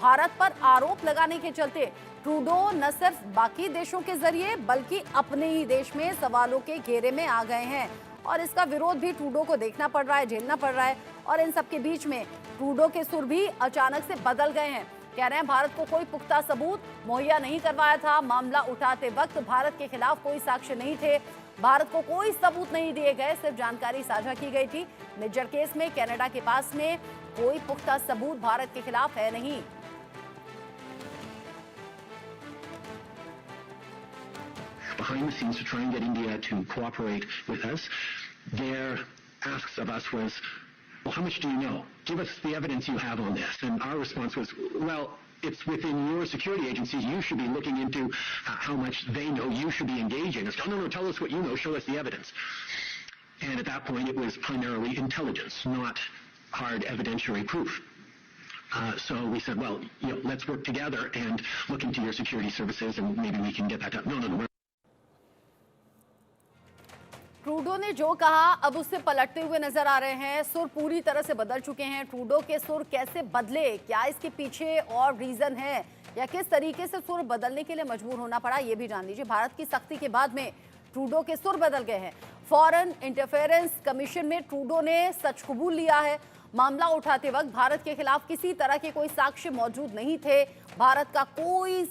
भारत पर आरोप लगाने के चलते ट्रूडो न सिर्फ बाकी देशों के जरिए बल्कि अपने ही देश में सवालों के घेरे में आ गए हैं और इसका विरोध भी ट्रूडो को देखना पड़ रहा है, झेलना पड़ रहा है। और इन सबके बीच में ट्रूडो के सुर भी अचानक से बदल गए हैं। कह रहे हैं भारत को कोई पुख्ता सबूत मुहैया नहीं करवाया था, मामला उठाते वक्त भारत के खिलाफ कोई साक्ष्य नहीं थे, भारत को कोई सबूत नहीं दिए गए, सिर्फ जानकारी साझा की गई थी। निज्जर केस में कनाडा के पास में कोई पुख्ता सबूत भारत के खिलाफ है नहीं। Behind the scenes to try and get India to cooperate with us. Their asks of us was, well, how much do you know? Give us the evidence you have on this. And our response was, well, it's within your security agencies. You should be looking into how much they know. You should be engaging us. No, tell us what you know. Show us the evidence. And at that point, it was primarily intelligence, not hard evidentiary proof. So we said, well, let's work together and look into your security services, and maybe we can get that done. No. Trudeau ने जो कहा अब उससे पलटते हुए नजर आ रहे हैं। सुर पूरी तरह से बदल चुके हैं। ट्रूडो के सुर कैसे बदले, क्या इसके पीछे और रीजन है या किस तरीके से सुर बदलने के लिए मजबूर होना पड़ा, ये भी जान लीजिए। भारत की सख्ती के बाद में ट्रूडो के सुर बदल गए हैं। फॉरेन इंटरफेरेंस कमीशन में ट्रूडो ने सच कबूल लिया है। मामला उठाते वक्त भारत के खिलाफ किसी तरह के कोई साक्ष्य मौजूद नहीं थे, भारत का कोई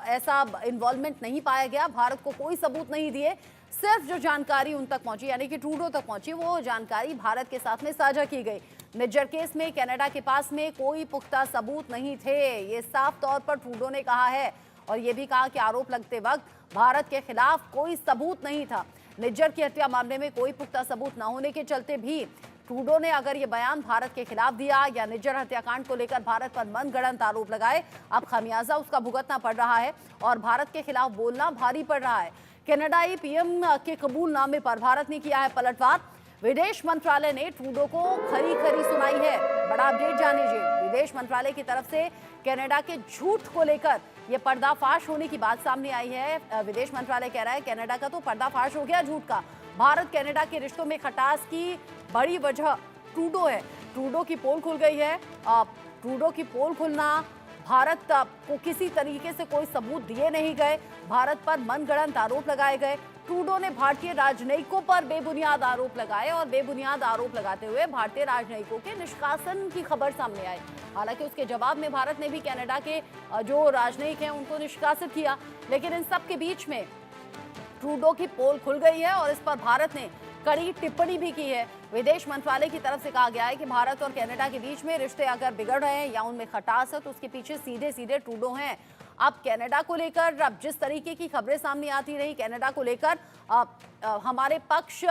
ऐसा इन्वॉल्वमेंट नहीं पाया गया, भारत को कोई सबूत नहीं दिए, सिर्फ जो जानकारी उन तक पहुंची यानी कि ट्रूडो तक पहुंची वो जानकारी भारत के साथ में साझा की गई। निज्जर केस में कनाडा के पास में कोई पुख्ता सबूत नहीं थे, ये साफ तौर पर ट्रूडो ने कहा है। और ये भी कहा कि आरोप लगते वक्त भारत के खिलाफ कोई सबूत नहीं था। निज्जर की हत्या मामले में कोई पुख्ता सबूत न होने के चलते भी ट्रूडो ने अगर ये बयान भारत के खिलाफ दिया या निज्जर हत्याकांड को लेकर भारत पर मनगढ़ंत आरोप लगाए, अब खमियाजा उसका भुगतना पड़ रहा है और भारत के खिलाफ बोलना भारी पड़ रहा है। कनाडाई पीएम के कबूलनामे पर भारत ने किया है पलटवार। विदेश मंत्रालय ने ट्रूडो को खरी खरी सुनाई है। बड़ा अपडेट जान लीजिए। विदेश मंत्रालय की तरफ से कनाडा के झूठ को लेकर यह पर्दाफाश होने की बात सामने आई है। विदेश मंत्रालय कह रहा है कनाडा का तो पर्दाफाश हो गया झूठ का। भारत कनाडा के रिश्तों में खटास की बड़ी वजह ट्रूडो है। ट्रूडो की पोल खुल गई है। ट्रूडो की पोल खुलना, भारत को किसी तरीके से कोई सबूत दिए नहीं गए, भारत पर मनगढ़ंत आरोप लगाए गए। ट्रूडो ने भारतीय राजनयिकों पर बेबुनियाद आरोप लगाए और बेबुनियाद आरोप लगाते हुए भारतीय राजनयिकों के निष्कासन की खबर सामने आई। हालांकि उसके जवाब में भारत ने भी कनाडा के जो राजनयिक हैं उनको निष्कासित किया, लेकिन इन सब के बीच में ट्रूडो की पोल खुल गई है और इस पर भारत ने कड़ी टिप्पणी भी की है। विदेश मंत्रालय की तरफ से कहा गया है कि भारत और कनाडा के बीच में रिश्ते अगर बिगड़ रहे हैं या उनमें खटास है तो उसके पीछे सीधे सीधे ट्रूडो हैं। अब कनाडा को लेकर अब जिस तरीके की खबरें सामने आती रही, कनाडा को लेकर हमारे पक्ष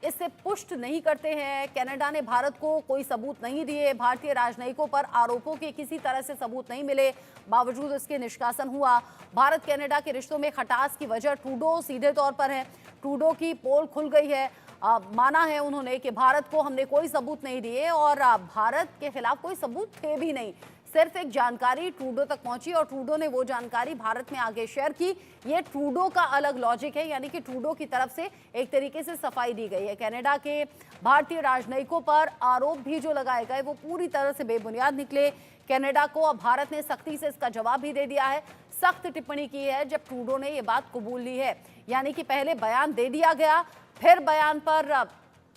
इससे पुष्ट नहीं करते हैं। कनाडा ने भारत को कोई सबूत नहीं दिए, भारतीय राजनयिकों पर आरोपों के किसी तरह से सबूत नहीं मिले, बावजूद इसके निष्कासन हुआ। भारत कनाडा के रिश्तों में खटास की वजह ट्रूडो सीधे तौर पर है। ट्रूडो की पोल खुल गई है। माना है उन्होंने कि भारत को हमने कोई सबूत नहीं दिए और भारत के खिलाफ कोई सबूत थे भी नहीं, सिर्फ एक जानकारी ट्रूडो तक पहुंची और ट्रूडो ने वो जानकारी भारत में आगे शेयर की। ये ट्रूडो का अलग लॉजिक है, यानी कि ट्रूडो की तरफ से एक तरीके से सफाई दी गई है। कनाडा के भारतीय राजनयिकों पर आरोप भी जो लगाए गए वो पूरी तरह से बेबुनियाद निकले। कनाडा को अब भारत ने सख्ती से इसका जवाब भी दे दिया है, सख्त टिप्पणी की है जब ट्रूडो ने ये बात कबूल ली है। यानी कि पहले बयान दे दिया गया, फिर बयान पर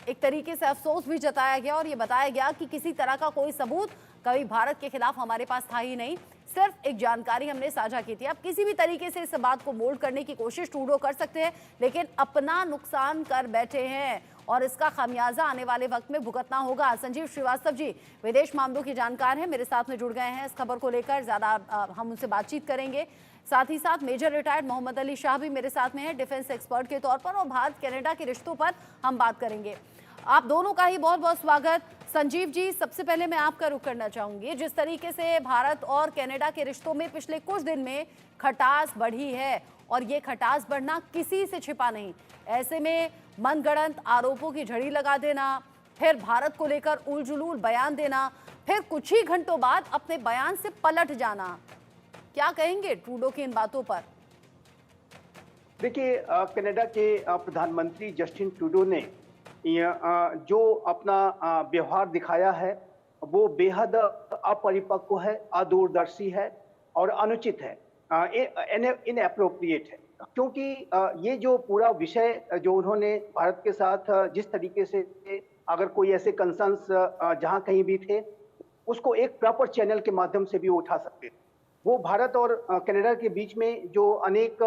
एक तरीके से अफसोस भी जताया गया और ये बताया गया कि किसी तरह का कोई सबूत कभी भारत के खिलाफ हमारे पास था ही नहीं, सिर्फ एक जानकारी हमने साझा की थी। अब किसी भी तरीके से इस बात को मोल्ड करने की कोशिश ट्रूडो कर सकते हैं, लेकिन अपना नुकसान कर बैठे हैं और इसका खामियाजा आने वाले वक्त में भुगतना होगा। संजीव श्रीवास्तव जी विदेश मामलों के जानकार हैं, मेरे साथ में जुड़ गए हैं। इस खबर को लेकर ज़्यादा हम उनसे बातचीत करेंगे। साथ ही साथ मेजर रिटायर्ड मोहम्मद अली शाह भी मेरे साथ में है डिफेंस एक्सपर्ट के तौर पर, और भारत कनाडा के रिश्तों पर हम बात करेंगे। आप दोनों का ही बहुत बहुत स्वागत। संजीव जी, सबसे पहले मैं आपका रुख करना चाहूंगी। जिस तरीके से भारत और कनाडा के रिश्तों में पिछले कुछ दिन में खटास बढ़ी है और ये खटास बढ़ना किसी से छिपा नहीं, ऐसे में मनगढ़ंत आरोपों की झड़ी लगा देना, फिर भारत को लेकर उलझुल बयान देना, फिर कुछ ही घंटों बाद अपने बयान से पलट जाना, क्या कहेंगे ट्रूडो की इन बातों पर? देखिए, कनाडा के प्रधानमंत्री जस्टिन ट्रूडो ने जो अपना व्यवहार दिखाया है वो बेहद अपरिपक्व है, अदूरदर्शी है और अनुचित है, इनएप्रोप्रिएट है। क्योंकि ये जो पूरा विषय जो उन्होंने भारत के साथ जिस तरीके से अगर कोई ऐसे कंसर्न्स जहां कहीं भी थे, उसको एक प्रॉपर चैनल के माध्यम से भी वो उठा सकते थे। वो भारत और कनाडा के बीच में जो अनेक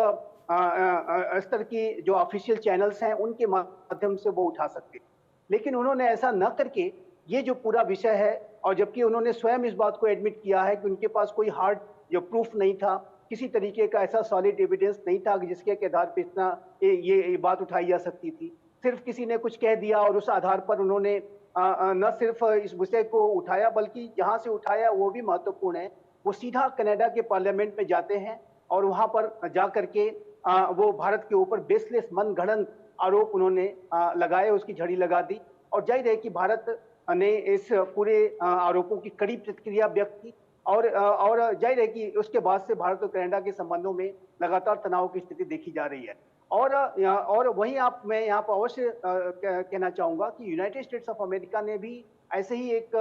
स्तर की जो ऑफिशियल चैनल्स हैं, उनके माध्यम से वो उठा सकते थे। लेकिन उन्होंने ऐसा न करके ये जो पूरा विषय है, और जबकि उन्होंने स्वयं इस बात को एडमिट किया है कि उनके पास कोई हार्ड जो प्रूफ नहीं था, किसी तरीके का ऐसा सॉलिड एविडेंस नहीं था कि जिसके आधार पर इतना ये बात उठाई जा सकती थी। सिर्फ किसी ने कुछ कह दिया और उस आधार पर उन्होंने न सिर्फ इस विषय को उठाया, बल्कि जहां से उठाया वो भी महत्वपूर्ण है। वो सीधा कनाडा के पार्लियामेंट में जाते हैं और वहां पर जा करके वो भारत के ऊपर बेसलेस मनगढ़ंत आरोप उन्होंने लगाए, उसकी झड़ी लगा दी। और जाहिर है कि भारत ने इस पूरे आरोपों की कड़ी प्रतिक्रिया व्यक्त की और जाहिर है कि उसके बाद से भारत और कनाडा के संबंधों में लगातार तनाव की स्थिति देखी जा रही है। और वहीं मैं यहाँ पर अवश्य कहना चाहूंगा कि यूनाइटेड स्टेट्स ऑफ अमेरिका ने भी ऐसे ही एक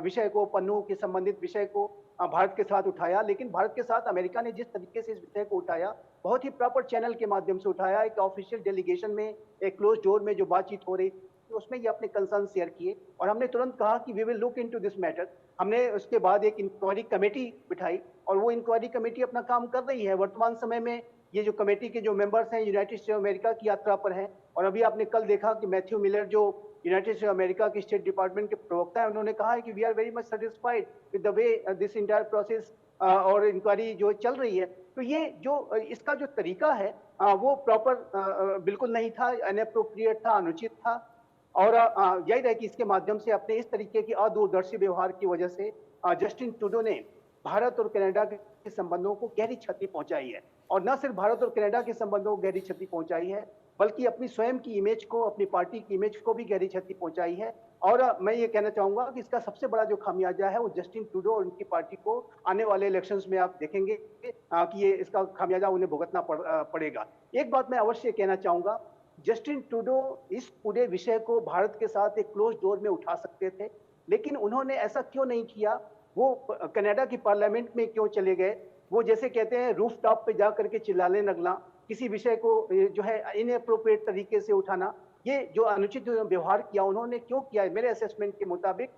विषय को, पन्नू के संबंधित विषय को भारत के साथ उठाया। लेकिन भारत के साथ अमेरिका ने जिस तरीके से इस विषय को उठाया, बहुत ही प्रॉपर चैनल के माध्यम से उठाया। एक ऑफिशियल डेलीगेशन में, एक क्लोज डोर में जो बातचीत हो रही थी, उसमें ये अपने कंसर्न शेयर किए और हमने तुरंत कहा कि we will look into this matter. हमने उसके बाद एक इंक्वायरी कमेटी बिठाई और वो इंक्वायरी कमेटी अपना काम कर रही है। वर्तमान समय में ये जो कमेटी के जो मेंबर्स हैं, यूनाइटेड स्टेट्स ऑफ अमेरिका की यात्रा पर हैं। और अभी आपने कल देखा कि मैथ्यू मिलर, जो यूनाइटेड स्टेट्स ऑफ अमेरिका के स्टेट डिपार्टमेंट के प्रवक्ता है, उन्होंने कहा है कि we are very much satisfied with the way this entire process और इंक्वायरी जो चल रही है। तो ये जो इसका जो तरीका है वो प्रॉपर बिल्कुल नहीं था, अनएप्रोप्रिएट था, अनुचित था। और यही है कि इसके माध्यम से अपने इस तरीके की अदूरदर्शी व्यवहार की वजह से जस्टिन ट्रूडो ने भारत और कनाडा के संबंधों को गहरी क्षति पहुंचाई है। और न सिर्फ भारत और कनाडा के संबंधों को गहरी क्षति पहुंचाई है, बल्कि अपनी स्वयं की इमेज को, अपनी पार्टी की इमेज को भी गहरी क्षति पहुंचाई है। और मैं ये कहना चाहूंगा कि इसका सबसे बड़ा जो खामियाजा है वो जस्टिन ट्रूडो और उनकी पार्टी को आने वाले इलेक्शंस में आप देखेंगे कि ये इसका खामियाजा उन्हें भुगतना पड़ेगा। एक बात मैं अवश्य कहना चाहूंगा, जस्टिन ट्रूडो इस पूरे विषय को भारत के साथ एक क्लोज डोर में उठा सकते थे, लेकिन उन्होंने ऐसा क्यों नहीं किया? वो कनाडा की पार्लियामेंट में क्यों चले गए? वो जैसे कहते हैं रूफ टॉप पे जा करके चिल्लाने लगना, किसी विषय को जो है इनएप्रोप्रिएट तरीके से उठाना, ये जो अनुचित व्यवहार किया उन्होंने क्यों किया? मेरे असेसमेंट के मुताबिक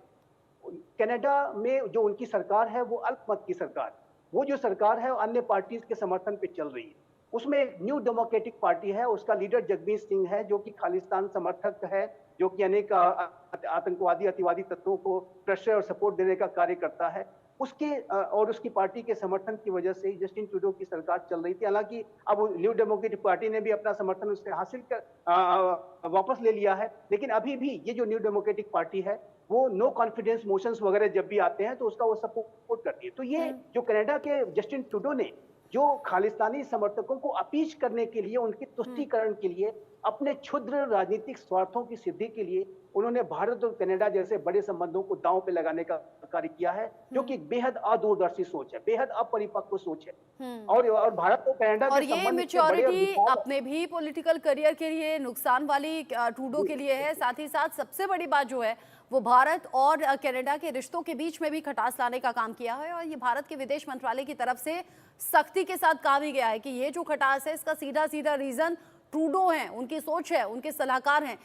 कनाडा में जो उनकी सरकार है वो अल्पमत की सरकार, वो जो सरकार है अन्य पार्टीज के समर्थन पे चल रही है। उसमें एक न्यू डेमोक्रेटिक पार्टी है, उसका लीडर जगमीत सिंह है, जो कि खालिस्तान समर्थक है, जो कि अनेक आतंकवादी, अतिवादी तत्वों को प्रेशर और सपोर्ट देने का कार्य करता है। उसके और उसकी पार्टी के समर्थन की वजह से जस्टिन ट्रूडो की सरकार चल रही थी। हालांकि अब न्यू डेमोक्रेटिक पार्टी ने भी अपना समर्थन उससे हासिल कर वापस ले लिया है, लेकिन अभी भी ये जो न्यू डेमोक्रेटिक पार्टी है वो नो कॉन्फिडेंस मोशंस वगैरह जब भी आते हैं तो उसका वो सपोर्ट करती है। तो ये जो कनाडा के जस्टिन ट्रूडो ने जो खालिस्तानी समर्थकों को अपीच करने के लिए, उनके तुष्टीकरण के लिए, अपने क्षुद्र राजनीतिक स्वार्थों की सिद्धि के लिए उन्होंने भारत और कनाडा जैसे बड़े संबंधों को दांव पे लगाने का कार्य किया है, जो कि बेहद अदूरदर्शी सोच है, बेहद अपरिपक्व सोच है। और भारत और कनाडा और के ये संबंध मैच्योरिटी अपने भी पॉलिटिकल करियर के लिए नुकसान वाली ट्रूडो के लिए है। साथ ही साथ सबसे बड़ी बात जो है वो भारत और कनाडा के रिश्तों के बीच में भी खटास लाने का काम किया है। और ये भारत के विदेश मंत्रालय की तरफ से सख्ती के साथ कहा भी गया है कि ये जो खटास है इसका सीधा सीधा रीजन ट्रूडो हैं, उनकी सोच है, उनके सलाहकार हैं।